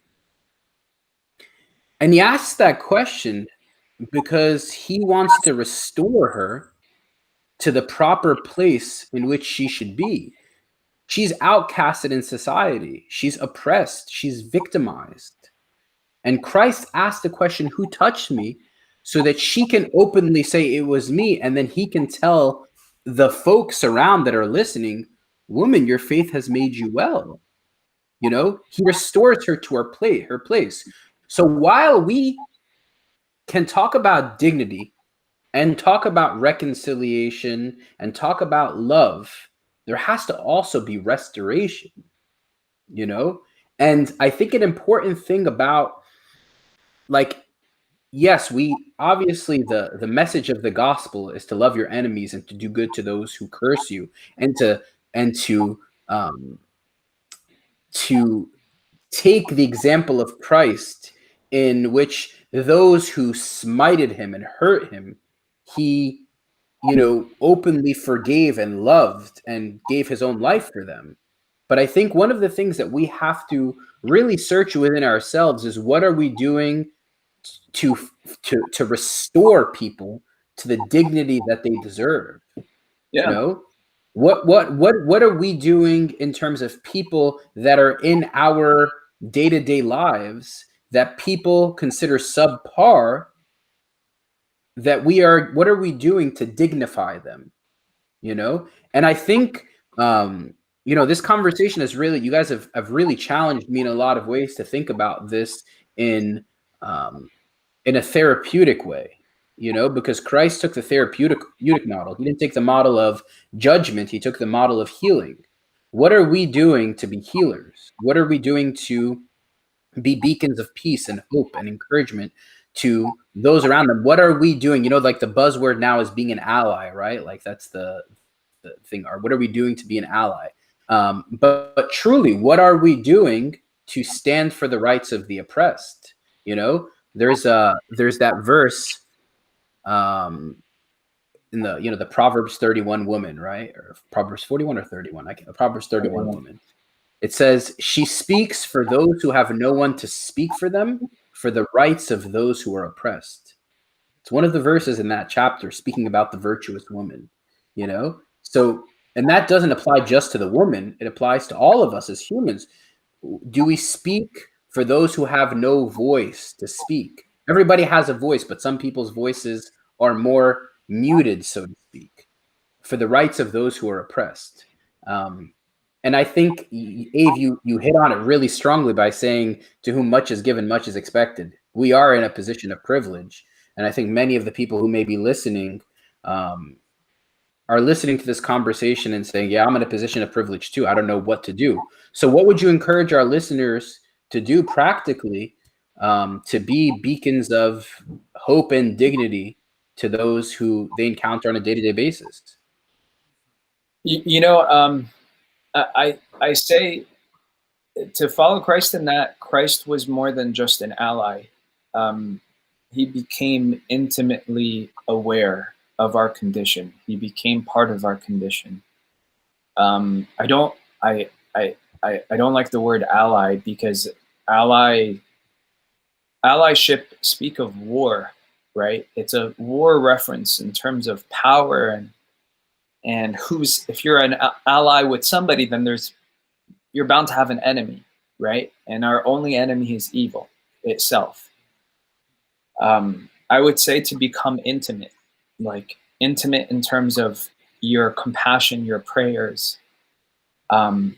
And he asks that question because he wants to restore her to the proper place in which she should be. She's outcasted in society. She's oppressed. She's victimized. And Christ asked the question, who touched me? So that she can openly say it was me. And then he can tell the folks around that are listening, woman, your faith has made you well. He restores her to her place. So while we can talk about dignity and talk about reconciliation and talk about love, there has to also be restoration, And I think an important thing about, yes, we obviously the message of the gospel is to love your enemies and to do good to those who curse you, and to take the example of Christ, in which those who smited him and hurt him, he, openly forgave and loved and gave his own life for them. But I think one of the things that we have to really search within ourselves is what are we doing to restore people to the dignity that they deserve. Yeah. You know, what are we doing in terms of people that are in our day-to-day lives that people consider subpar, that what are we doing to dignify them? And I think this conversation is really, you guys have really challenged me in a lot of ways to think about this in a therapeutic way, because Christ took the therapeutic model. He didn't take the model of judgment. He took the model of healing. What are we doing to be healers? What are we doing to be beacons of peace and hope and encouragement to those around them? What are we doing? Like the buzzword now is being an ally, right? Like that's the thing. Or what are we doing to be an ally? But truly, what are we doing to stand for the rights of the oppressed? There's that verse in the Proverbs 31 woman, right? Or Proverbs 41 or 31. Proverbs 31 woman. It says, she speaks for those who have no one to speak for them, for the rights of those who are oppressed. It's one of the verses in that chapter speaking about the virtuous woman, So, and that doesn't apply just to the woman. It applies to all of us as humans. Do we speak for those who have no voice to speak? Everybody has a voice, but some people's voices are more muted, so to speak, for the rights of those who are oppressed. And I think, Abe, you hit on it really strongly by saying, to whom much is given, much is expected. We are in a position of privilege. And I think many of the people who may be listening are listening to this conversation and saying, yeah, I'm in a position of privilege too. I don't know what to do. So what would you encourage our listeners to do practically to be beacons of hope and dignity to those who they encounter on a day-to-day basis? I say to follow Christ in that Christ was more than just an ally. He became intimately aware of our condition. He became part of our condition. I don't like the word ally, because allyship speak of war, right? It's a war reference in terms of power and if you're an ally with somebody, then you're bound to have an enemy, right? And our only enemy is evil itself. I would say to become intimate, like intimate in terms of your compassion, your prayers, to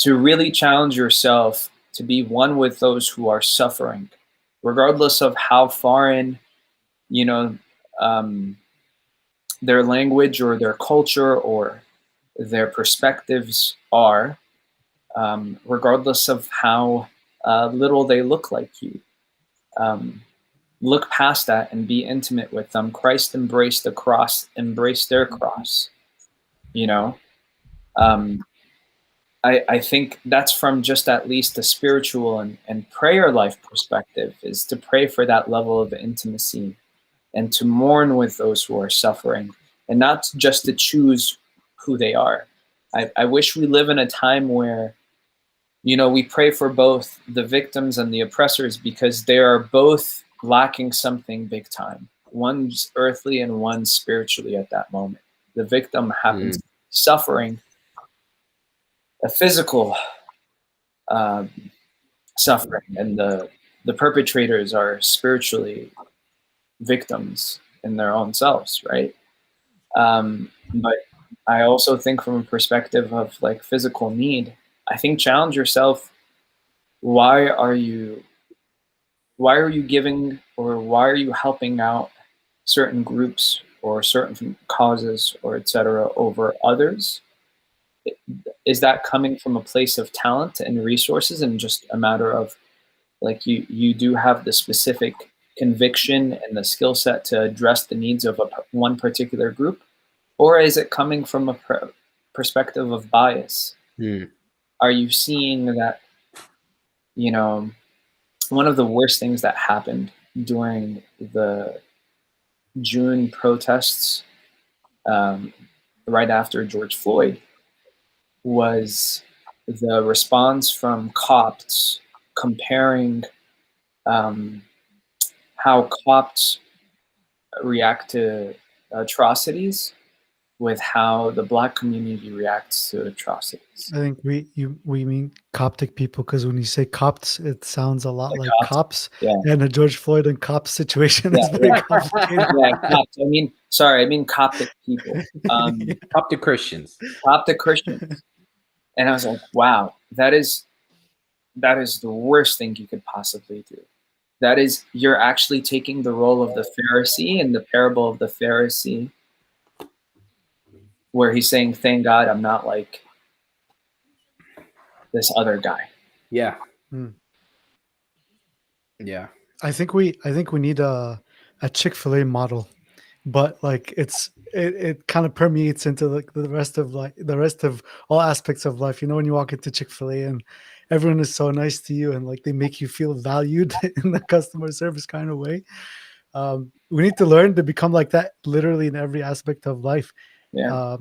really challenge yourself to be one with those who are suffering, regardless of how foreign, their language or their culture or their perspectives are, regardless of how little they look like you. Look past that and be intimate with them. Christ embraced the cross, embrace their cross. I think that's from just at least a spiritual and prayer life perspective, is to pray for that level of intimacy and to mourn with those who are suffering, and not just to choose who they are. I wish we live in a time where, we pray for both the victims and the oppressors, because they are both lacking something big time. One's earthly and one's spiritually at that moment. The victim happens to be suffering a physical suffering, and the perpetrators are spiritually victims in their own selves, right? But I also think from a perspective of like physical need, I think challenge yourself. Why are you giving, or why are you helping out certain groups or certain causes or etc. over others? Is that coming from a place of talent and resources, and just a matter of like you do have the specific conviction and the skill set to address the needs of one particular group? Or is it coming from a perspective of bias? Are you seeing that, one of the worst things that happened during the June protests, right after George Floyd, was the response from Copts comparing how Copts react to atrocities with how the Black community reacts to atrocities. I think we mean Coptic people, because when you say Copts, it sounds a lot Like like Copts? cops. Yeah. And the George Floyd and Cops situation is Yeah, very yeah. complicated. Yeah, Copts. I mean Coptic people. Up to Christians. Coptic Christians. And I was like, wow, that is the worst thing you could possibly do. That is, you're actually taking the role of the Pharisee in the parable of the Pharisee, where he's saying, thank God I'm not like this other guy. Yeah. Hmm. Yeah. I think we need a Chick-fil-A model, but like it kind of permeates into like the rest of all aspects of life. You know, when you walk into Chick-fil-A and everyone is so nice to you and like they make you feel valued in the customer service kind of way. We need to learn to become like that literally in every aspect of life. Yeah.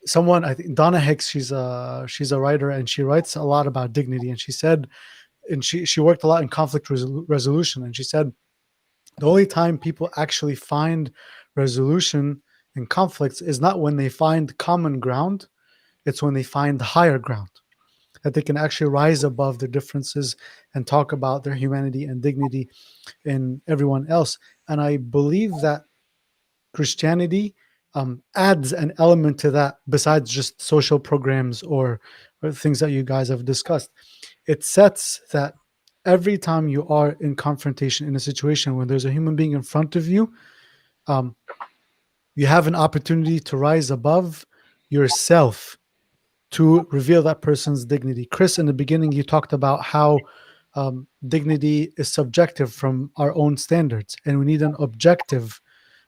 Someone, I think Donna Hicks, she's a writer, and she writes a lot about dignity. And she said, and she worked a lot in conflict resolution. And she said, the only time people actually find resolution in conflicts is not when they find common ground. It's when they find higher ground, that they can actually rise above their differences and talk about their humanity and dignity in everyone else. And I believe that Christianity adds an element to that besides just social programs or things that you guys have discussed. It sets that every time you are in confrontation in a situation where there's a human being in front of you, you have an opportunity to rise above yourself to reveal that person's dignity. Chris, in the beginning, you talked about how dignity is subjective from our own standards, and we need an objective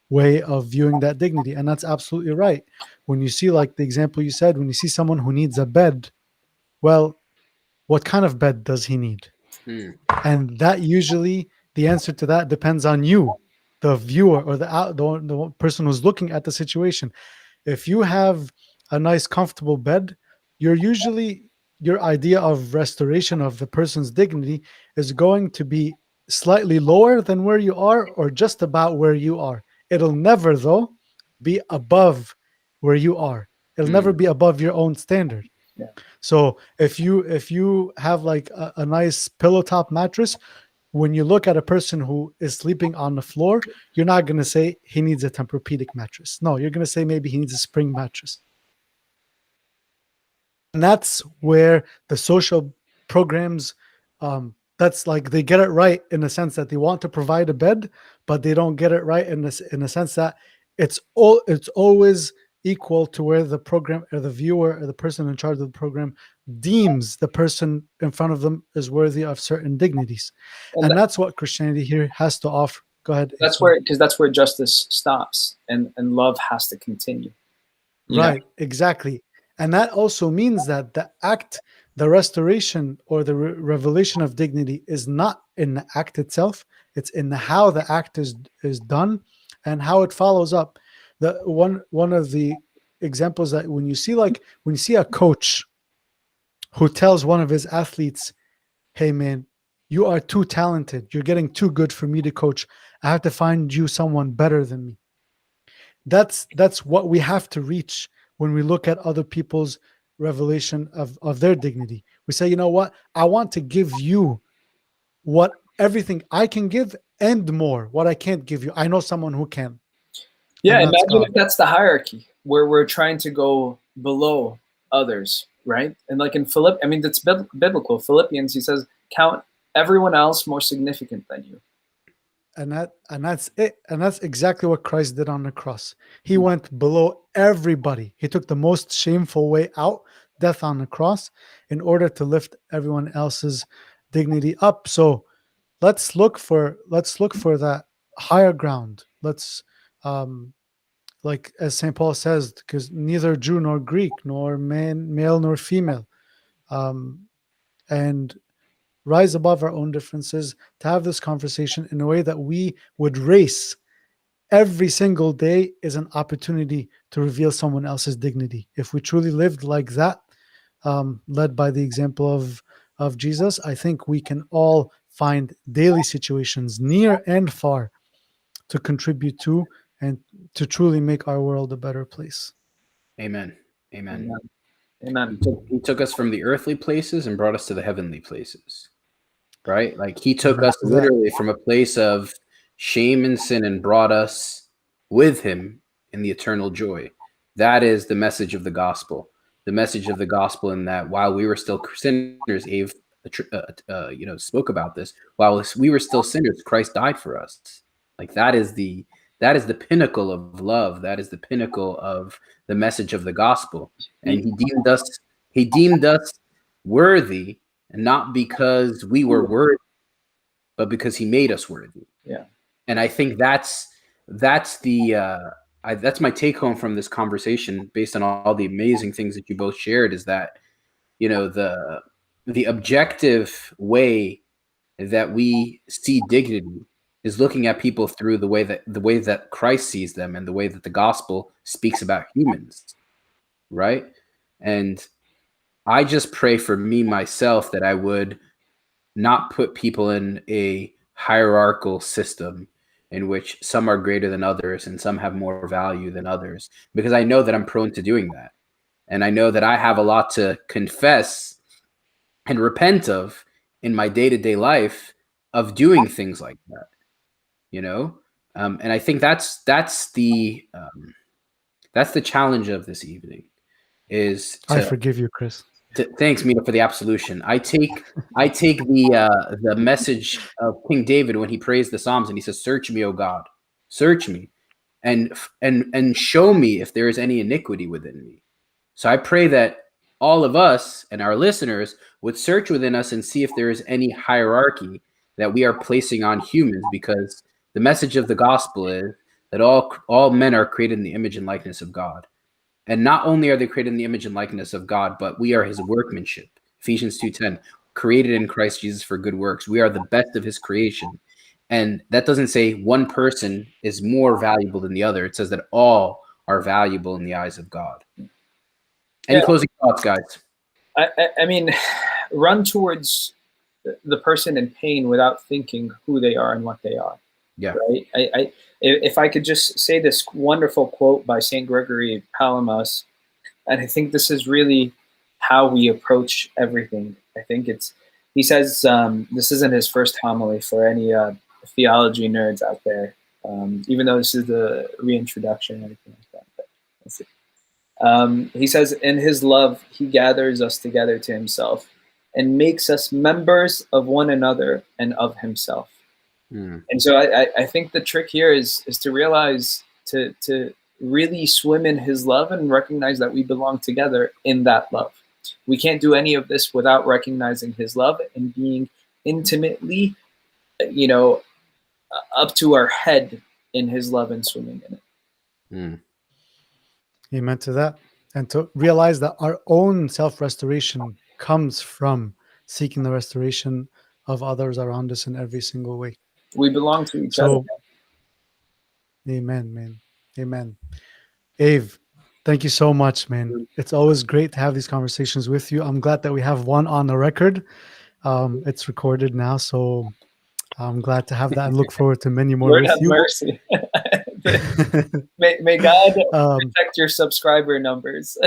way of viewing that dignity. And that's absolutely right. When you see, like the example you said, when you see someone who needs a bed, well, what kind of bed does he need? And that usually, the answer to that depends on you, the viewer, or the person who's looking at the situation. If you have a nice, comfortable bed, your idea of restoration of the person's dignity is going to be slightly lower than where you are, or just about where you are. It'll never, though, be above where you are. It'll never be above your own standard. Yeah. So if you have like a nice pillow top mattress, when you look at a person who is sleeping on the floor, you're not going to say he needs a Tempur-Pedic mattress. No, you're going to say maybe he needs a spring mattress. And that's where the social programs, that's like they get it right in the sense that they want to provide a bed, but they don't get it right in the sense that it's always equal to where the program or the viewer or the person in charge of the program deems the person in front of them is worthy of certain dignities. And that's what Christianity here has to offer. Go ahead. That's where justice stops and love has to continue. Right, exactly. And that also means that the restoration or the revelation of dignity is not in the act itself. It's in how the act is done and how it follows up. The one of the examples that when you see a coach who tells one of his athletes, hey man, you are too talented. You're getting too good for me to coach. I have to find you someone better than me. That's what we have to reach when we look at other people's revelation of their dignity. We say, you know what? I want to give you everything I can give and more. What I can't give you, I know someone who can. Yeah, imagine if that's the hierarchy where we're trying to go below others, right? And like in that's biblical. Philippians, he says, count everyone else more significant than you. And that's it. And that's exactly what Christ did on the cross. He went below everybody. He took the most shameful way out, death on the cross, in order to lift everyone else's dignity up. So let's look for that higher ground. Let's like as St. Paul says, because neither Jew nor Greek, nor male nor female, and rise above our own differences to have this conversation in a way that we would race. Every single day is an opportunity to reveal someone else's dignity. If we truly lived like that, led by the example of Jesus, I think we can all find daily situations near and far to contribute to and to truly make our world a better place. Amen. Amen. Amen. Amen. He took us from the earthly places and brought us to the heavenly places, right? Like he took Amen us to that. literally from a place of shame and sin and brought us with him in the eternal joy. That is the message of the gospel. The message of the gospel in that while we were still sinners, Eve, spoke about this. While we were still sinners, Christ died for us. Like that is the pinnacle of love. That is the pinnacle of the message of the gospel. And he deemed us worthy, and not because we were worthy, but because he made us worthy. Yeah. And I think that's my take home from this conversation, based on all the amazing things that you both shared, is that, you know, the objective way that we see dignity is looking at people through the way that Christ sees them and the way that the gospel speaks about humans, right? And I just pray for me myself that I would not put people in a hierarchical system in which some are greater than others and some have more value than others, because I know that I'm prone to doing that. And I know that I have a lot to confess and repent of in my day-to-day life of doing things like that, you know? And I think that's the challenge of this evening is I to forgive you, Chris. thanks, Mina, for the absolution. I take the message of King David when he prays the Psalms and he says, "Search me, O God, search me, and show me if there is any iniquity within me." So I pray that all of us and our listeners would search within us and see if there is any hierarchy that we are placing on humans, because the message of the gospel is that all men are created in the image and likeness of God. And not only are they created in the image and likeness of God, but we are his workmanship. Ephesians 2:10, created in Christ Jesus for good works. We are the best of his creation. And that doesn't say one person is more valuable than the other. It says that all are valuable in the eyes of God. Any closing thoughts, guys? I mean, run towards the person in pain without thinking who they are and what they are. Yeah. Right. If I could just say this wonderful quote by Saint Gregory Palamas, and I think this is really how we approach everything. I think he says, this isn't his first homily for any theology nerds out there, even though this is the reintroduction and everything like that. But let's see. He says, in his love, he gathers us together to himself and makes us members of one another and of himself. And so I think the trick here is to realize to really swim in his love and recognize that we belong together in that love. We can't do any of this without recognizing his love and being intimately, up to our head in his love and swimming in it. Amen to that. And to realize that our own self-restoration comes from seeking the restoration of others around us in every single way. We belong to each other. Amen, man. Amen. Ave, thank you so much, man. It's always great to have these conversations with you. I'm glad that we have one on the record. It's recorded now, so I'm glad to have that and look forward to many more Lord with have you. Mercy. may God protect your subscriber numbers.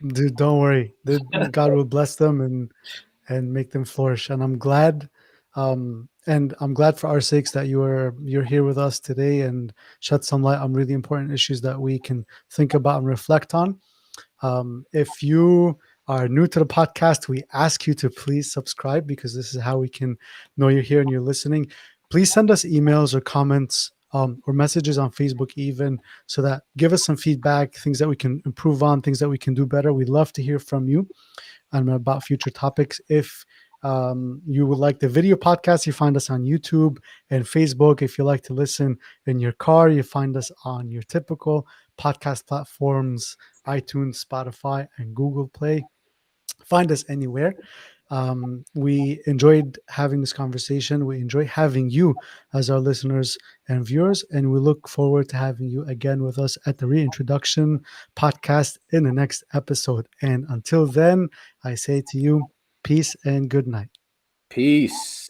Dude, don't worry. God will bless them and make them flourish. And I'm glad, for our sakes that you're here with us today and shed some light on really important issues that we can think about and reflect on. If you are new to the podcast, we ask you to please subscribe, because this is how we can know you're here and you're listening. Please send us emails or comments or messages on Facebook even, so that give us some feedback, things that we can improve on, things that we can do better. We'd love to hear from you and about future topics. If you would like the video podcast, you find us on YouTube and Facebook. If you like to listen in your car, you find us on your typical podcast platforms, iTunes, Spotify, and Google Play. Find us anywhere. We enjoyed having this conversation. We enjoy having you as our listeners and viewers, and we look forward to having you again with us at the Reintroduction podcast in the next episode. And until then, I say to you, peace and good night. Peace.